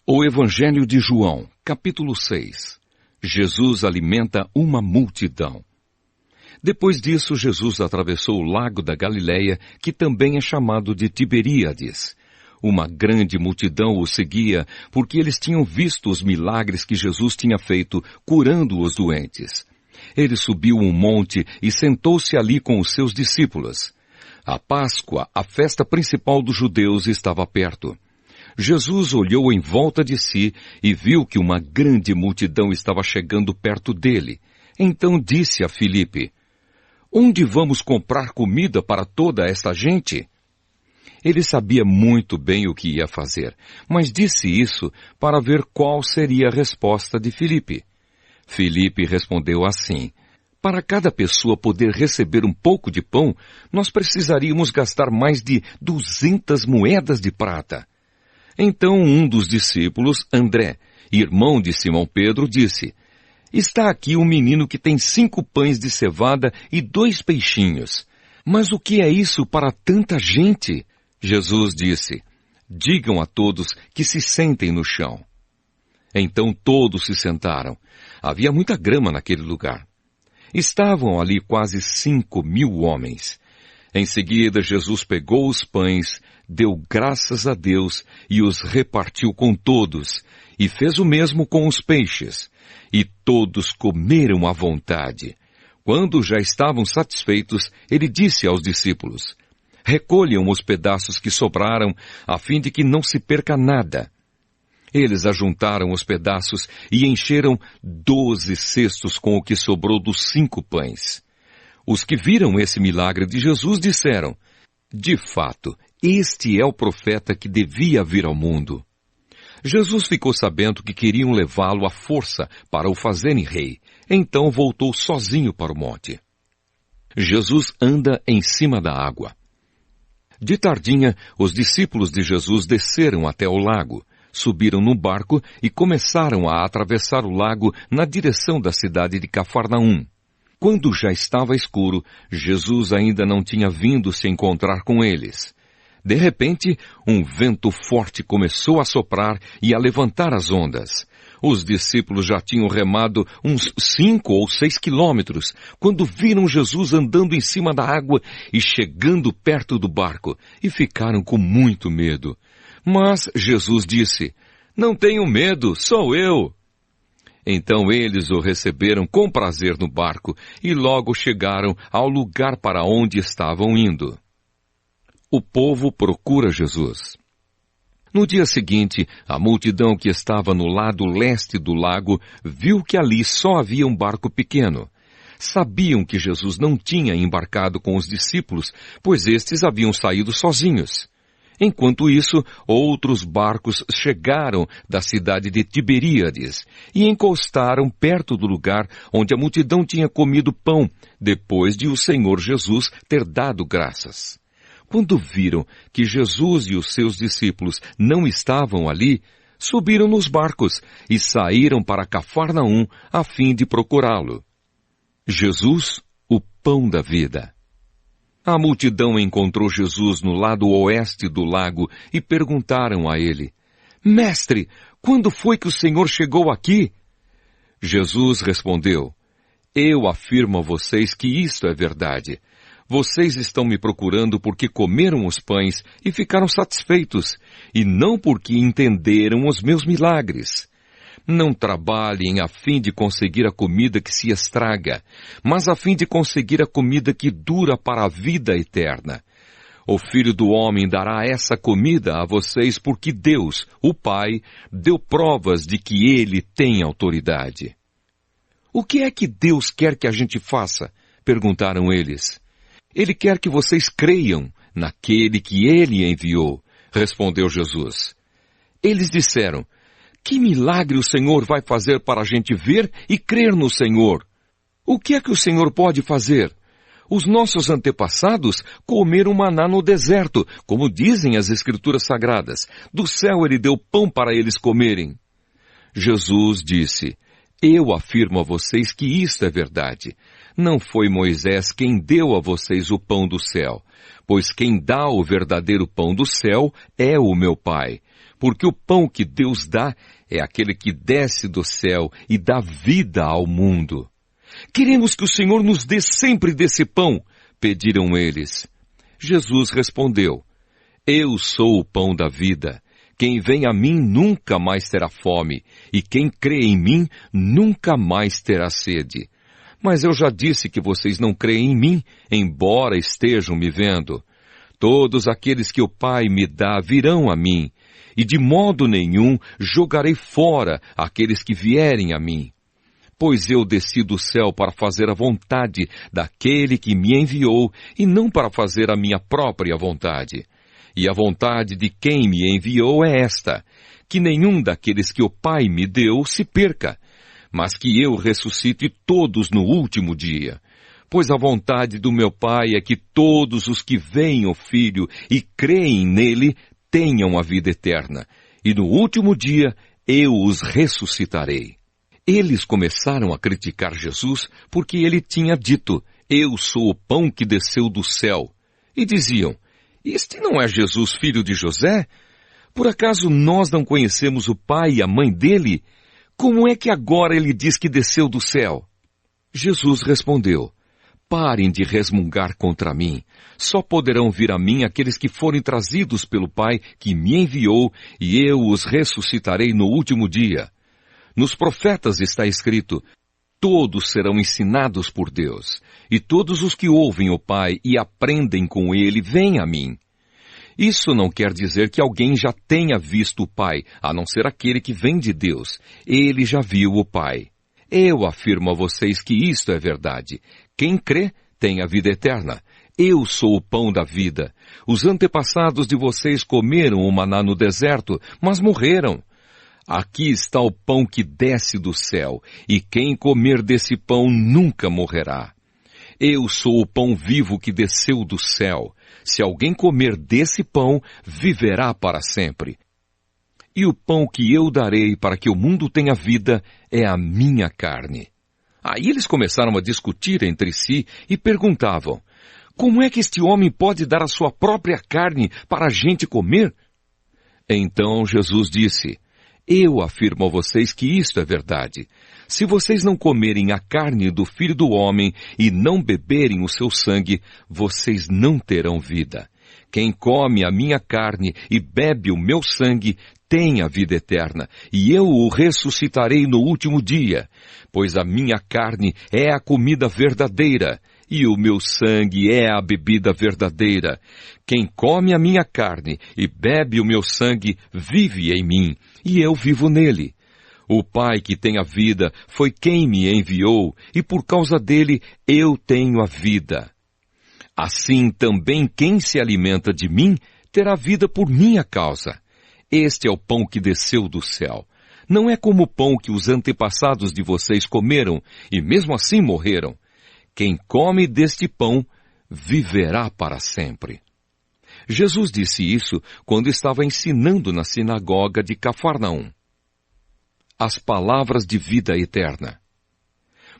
O Evangelho de João, capítulo 6. Jesus alimenta uma multidão. Depois disso, Jesus atravessou o lago da Galileia, que também é chamado de Tiberíades. Uma grande multidão o seguia, porque eles tinham visto os milagres que Jesus tinha feito, curando os doentes. Ele subiu um monte e sentou-se ali com os seus discípulos. A Páscoa, a festa principal dos judeus, estava perto. Jesus olhou em volta de si e viu que uma grande multidão estava chegando perto dele. Então disse a Filipe: "Onde vamos comprar comida para toda esta gente?" Ele sabia muito bem o que ia fazer, mas disse isso para ver qual seria a resposta de Filipe. Filipe respondeu assim: "Para cada pessoa poder receber um pouco de pão, nós precisaríamos gastar mais de 200 moedas de prata." Então um dos discípulos, André, irmão de Simão Pedro, disse: "Está aqui um menino que tem 5 pães de cevada e 2 peixinhos. Mas o que é isso para tanta gente?" Jesus disse: "Digam a todos que se sentem no chão." Então todos se sentaram. Havia muita grama naquele lugar. Estavam ali quase 5.000 homens. Em seguida, Jesus pegou os pães, deu graças a Deus e os repartiu com todos, e fez o mesmo com os peixes. E todos comeram à vontade. Quando já estavam satisfeitos, ele disse aos discípulos: "Recolham os pedaços que sobraram, a fim de que não se perca nada." Eles ajuntaram os pedaços e encheram 12 cestos com o que sobrou dos 5 pães. Os que viram esse milagre de Jesus disseram: "De fato, este é o profeta que devia vir ao mundo." Jesus ficou sabendo que queriam levá-lo à força para o fazerem rei. Então voltou sozinho para o monte. Jesus anda em cima da água. De tardinha, os discípulos de Jesus desceram até o lago, subiram no barco e começaram a atravessar o lago na direção da cidade de Cafarnaum. Quando já estava escuro, Jesus ainda não tinha vindo se encontrar com eles. De repente, um vento forte começou a soprar e a levantar as ondas. Os discípulos já tinham remado uns 5 ou 6 quilômetros, quando viram Jesus andando em cima da água e chegando perto do barco, e ficaram com muito medo. Mas Jesus disse: "Não tenham medo, sou eu." Então eles o receberam com prazer no barco e logo chegaram ao lugar para onde estavam indo. O povo procura Jesus. No dia seguinte, a multidão que estava no lado leste do lago viu que ali só havia um barco pequeno. Sabiam que Jesus não tinha embarcado com os discípulos, pois estes haviam saído sozinhos. Enquanto isso, outros barcos chegaram da cidade de Tiberíades e encostaram perto do lugar onde a multidão tinha comido pão, depois de o Senhor Jesus ter dado graças. Quando viram que Jesus e os seus discípulos não estavam ali, subiram nos barcos e saíram para Cafarnaum a fim de procurá-lo. Jesus, o pão da vida. A multidão encontrou Jesus no lado oeste do lago e perguntaram a ele: "Mestre, quando foi que o Senhor chegou aqui?" Jesus respondeu: "Eu afirmo a vocês que isto é verdade. Vocês estão me procurando porque comeram os pães e ficaram satisfeitos, e não porque entenderam os meus milagres. Não trabalhem a fim de conseguir a comida que se estraga, mas a fim de conseguir a comida que dura para a vida eterna. O Filho do Homem dará essa comida a vocês porque Deus, o Pai, deu provas de que Ele tem autoridade." "O que é que Deus quer que a gente faça?" perguntaram eles. "Ele quer que vocês creiam naquele que Ele enviou", respondeu Jesus. Eles disseram: "Que milagre o Senhor vai fazer para a gente ver e crer no Senhor? O que é que o Senhor pode fazer? Os nossos antepassados comeram maná no deserto, como dizem as Escrituras Sagradas. Do céu Ele deu pão para eles comerem." Jesus disse: "Eu afirmo a vocês que isto é verdade. Não foi Moisés quem deu a vocês o pão do céu, pois quem dá o verdadeiro pão do céu é o meu Pai. porque o pão que Deus dá é aquele que desce do céu e dá vida ao mundo. Queremos que o Senhor nos dê sempre desse pão, pediram eles. Jesus respondeu, eu sou o pão da vida. Quem vem a mim nunca mais terá fome, e quem crê em mim nunca mais terá sede. Mas eu já disse que vocês não creem em mim, embora estejam me vendo. Todos aqueles que o Pai me dá virão a mim, e de modo nenhum jogarei fora aqueles que vierem a mim. Pois eu desci do céu para fazer a vontade daquele que me enviou, e não para fazer a minha própria vontade. E a vontade de quem me enviou é esta, que nenhum daqueles que o Pai me deu se perca, mas que eu ressuscite todos no último dia. Pois a vontade do meu Pai é que todos os que veem o Filho e creem nele tenham a vida eterna, e no último dia eu os ressuscitarei. Eles começaram a criticar Jesus porque ele tinha dito, eu sou o pão que desceu do céu. E diziam, este não é Jesus, filho de José? Por acaso nós não conhecemos o pai e a mãe dele? Como é que agora ele diz que desceu do céu? Jesus respondeu, parem de resmungar contra mim. Só poderão vir a mim aqueles que forem trazidos pelo Pai que me enviou, e eu os ressuscitarei no último dia. Nos profetas está escrito, todos serão ensinados por Deus, e todos os que ouvem o Pai e aprendem com ele vêm a mim. Isso não quer dizer que alguém já tenha visto o Pai, a não ser aquele que vem de Deus. Ele já viu o Pai. Eu afirmo a vocês que isto é verdade. Quem crê tem a vida eterna. Eu sou o pão da vida. Os antepassados de vocês comeram o maná no deserto, mas morreram. Aqui está o pão que desce do céu, e quem comer desse pão nunca morrerá. Eu sou o pão vivo que desceu do céu. Se alguém comer desse pão, viverá para sempre. E o pão que eu darei para que o mundo tenha vida é a minha carne. Aí eles começaram a discutir entre si e perguntavam, como é que este homem pode dar a sua própria carne para a gente comer? Então Jesus disse, eu afirmo a vocês que isto é verdade. Se vocês não comerem a carne do Filho do Homem e não beberem o seu sangue, vocês não terão vida. Quem come a minha carne e bebe o meu sangue tem a vida eterna, e eu o ressuscitarei no último dia. Pois a minha carne é a comida verdadeira, e o meu sangue é a bebida verdadeira. Quem come a minha carne e bebe o meu sangue vive em mim, e eu vivo nele. O Pai que tem a vida foi quem me enviou, e por causa dele eu tenho a vida. Assim também quem se alimenta de mim terá vida por minha causa. Este é o pão que desceu do céu. Não é como o pão que os antepassados de vocês comeram, e mesmo assim morreram. Quem come deste pão viverá para sempre. Jesus disse isso quando estava ensinando na sinagoga de Cafarnaum. As palavras de vida eterna.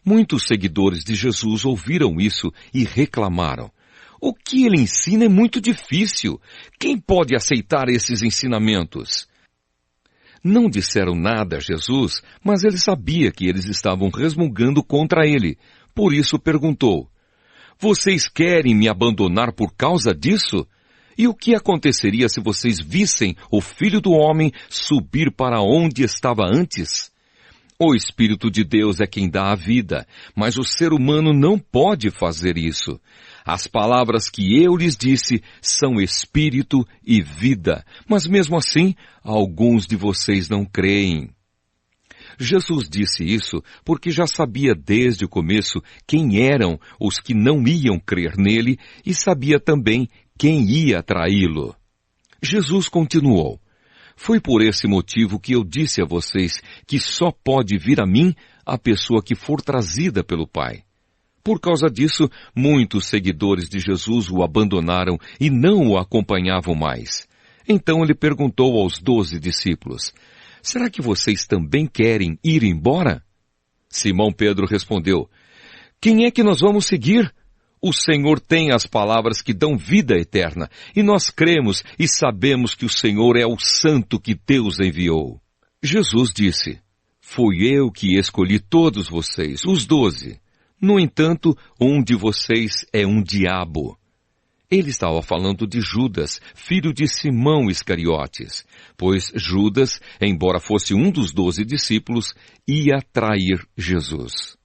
Muitos seguidores de Jesus ouviram isso e reclamaram. O que ele ensina é muito difícil. Quem pode aceitar esses ensinamentos? Não disseram nada a Jesus, mas ele sabia que eles estavam resmungando contra ele. Por isso perguntou, vocês querem me abandonar por causa disso? E o que aconteceria se vocês vissem o Filho do Homem subir para onde estava antes? O Espírito de Deus é quem dá a vida, mas o ser humano não pode fazer isso. As palavras que eu lhes disse são espírito e vida, mas mesmo assim, alguns de vocês não creem. Jesus disse isso porque já sabia desde o começo quem eram os que não iam crer nele e sabia também quem ia traí-lo. Jesus continuou, foi por esse motivo que eu disse a vocês que só pode vir a mim a pessoa que for trazida pelo Pai. Por causa disso, muitos seguidores de Jesus o abandonaram e não o acompanhavam mais. Então ele perguntou aos 12 discípulos, será que vocês também querem ir embora? Simão Pedro respondeu, quem é que nós vamos seguir? O Senhor tem as palavras que dão vida eterna, e nós cremos e sabemos que o Senhor é o Santo que Deus enviou. Jesus disse: Fui eu que escolhi todos vocês, os 12. No entanto, um de vocês é um diabo. Ele estava falando de Judas, filho de Simão Iscariotes, pois Judas, embora fosse um dos 12 discípulos, ia trair Jesus.